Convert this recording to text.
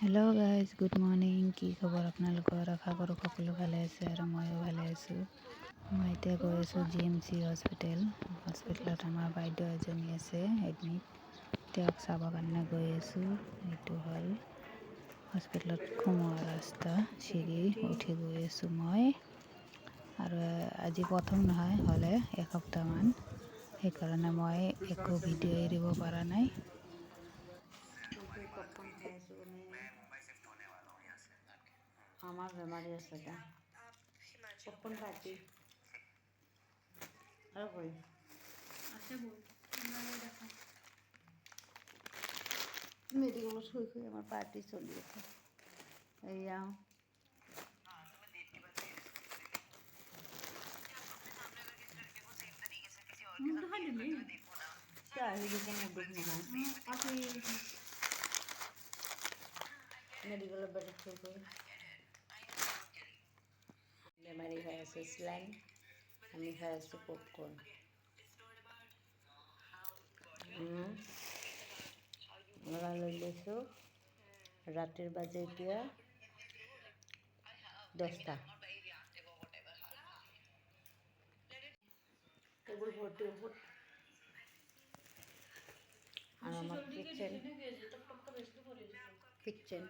Hello' guys, good morning. কি খবৰ আপোনালোকৰ? আশা কৰোঁ সকলো ভালে আছে আৰু ময়ো ভালে আছোঁ। মই এতিয়া গৈ আছোঁ GMC হস্পিটেলত। আমাৰ বাইদেউ এজনী আছে এডমিট, তেওঁক চাবৰ কাৰণে গৈ আছোঁ। এইটো হ'ল হস্পিটেলত সোমোৱা ৰাস্তা, চিৰি উঠি গৈ আছোঁ মই। আৰু আজি প্ৰথম নহয়, হ'লে এসপ্তাহমান, সেইকাৰণে মই একো ভিডিঅ' এৰিব পৰা নাই। আমার বেমারি আছে এটা পপকর্ন পার্টি আর কই আছে বল মেডিকেল শুই শুই আমার পার্টি চলিয়েছে এইয়া মেডিকেলের বেডে শুই শুই বেমারি হয়ে আছে স্লাইন, আমি খাই আছি পপকর্ন। লৈ লৈছোঁ। ৰাতিৰ বাজে এতিয়া 10টা। টেবুল ভৰ্তি ওষুধ আৰ আমাৰ কিচেন কিচেন